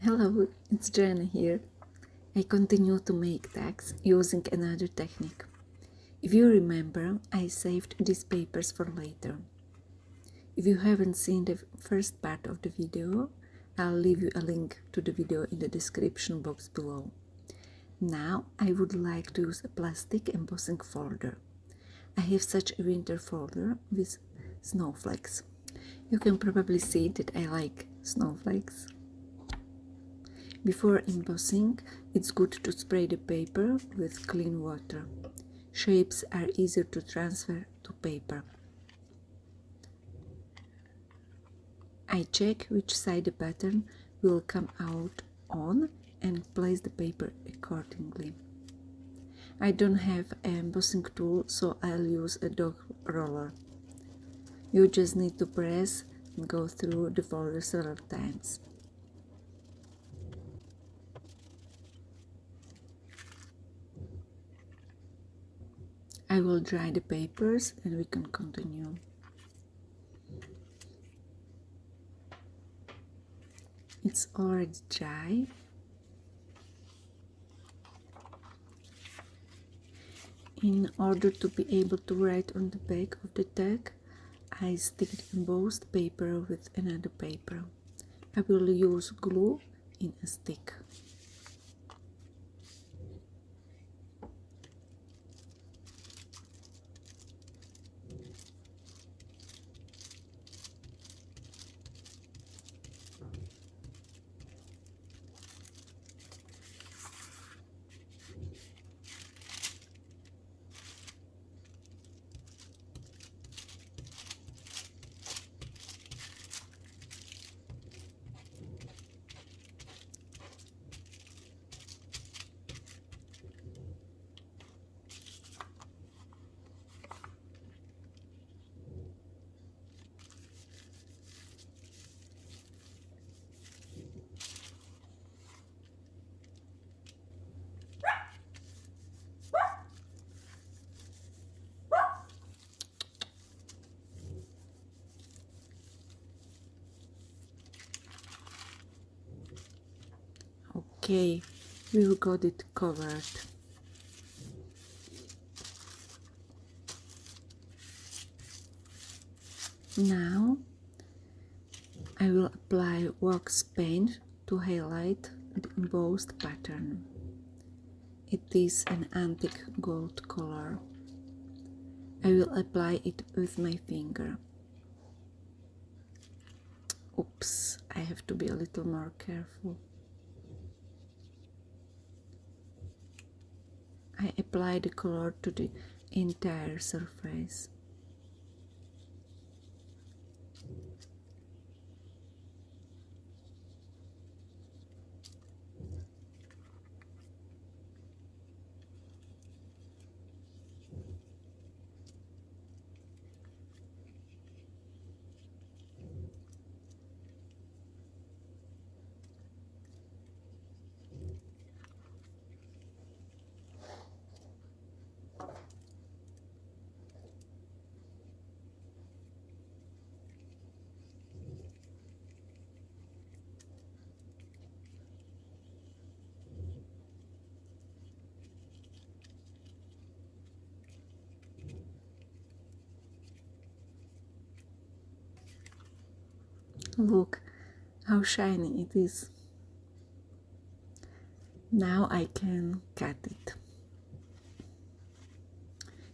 Hello, it's Jenna here. I continue to make tags using another technique. If you remember, I saved these papers for later. If you haven't seen the first part of the video, I'll leave you a link to the video in the description box below. Now I would like to use a plastic embossing folder. I have such a winter folder with snowflakes. You can probably see that I like snowflakes. Before embossing, it's good to spray the paper with clean water. Shapes are easier to transfer to paper. I check which side the pattern will come out on and place the paper accordingly. I don't have an embossing tool, so I'll use a dog roller. You just need to press and go through the folder several times. I will dry the papers and we can continue. It's already dry. In order to be able to write on the back of the tag, I stick the embossed paper with another paper. I will use glue in a stick. Okay, we've got it covered. Now I will apply wax paint to highlight the embossed pattern. It is an antique gold color. I will apply it with my finger. Oops, I have to be a little more careful. I apply the color to the entire surface. Look how shiny it is. Now I can cut it.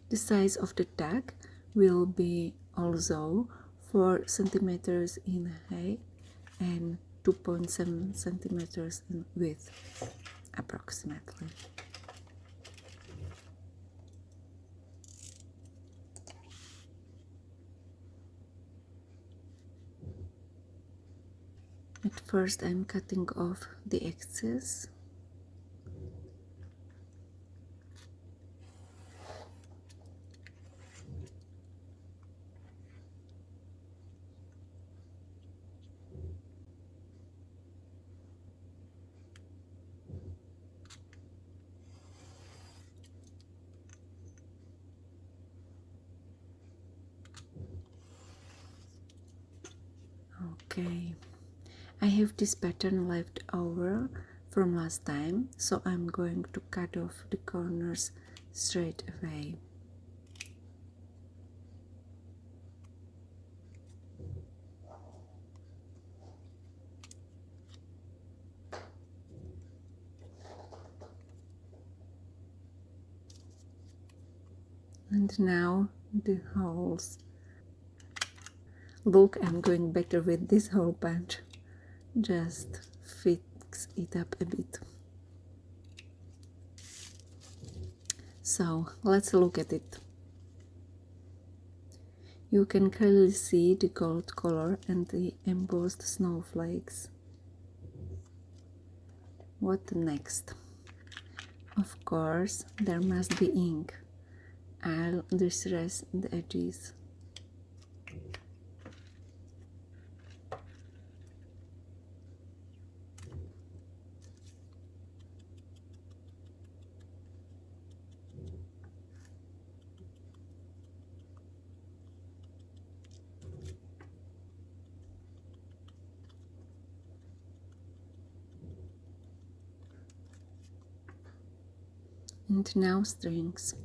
The size of the tag will be also 4 centimeters in height and 2.7 centimeters in width, approximately. At first I'm cutting off the excess. Okay, I have this pattern left over from last time, so I'm going to cut off the corners straight away. And now the holes. Look, I'm going better with this hole punch. Just fix it up a bit. So let's look at it. You can clearly see the gold color and the embossed snowflakes. What next? Of course, there must be ink. I'll distress the edges. And now strings.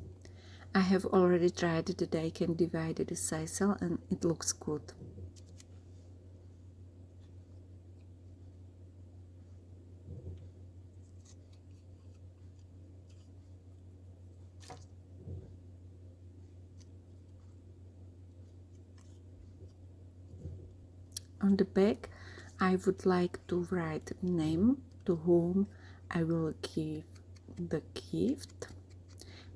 I have already tried that I can divide the sisal and it looks good. On the back, I would like to write name to whom I will give the gift.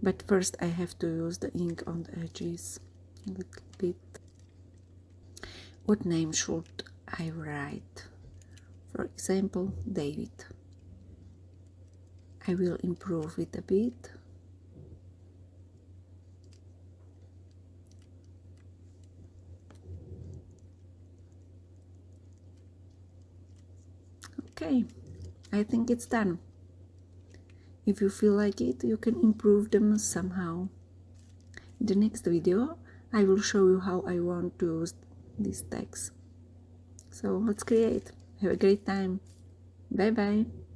But first I have to use the ink on the edges a little bit. What name should I write? For example, David. I will improve it a bit. Okay, I think it's done. If you feel like it, you can improve them somehow. In the next video, I will show you how I want to use these tags. So let's create. Have a great time. Bye bye.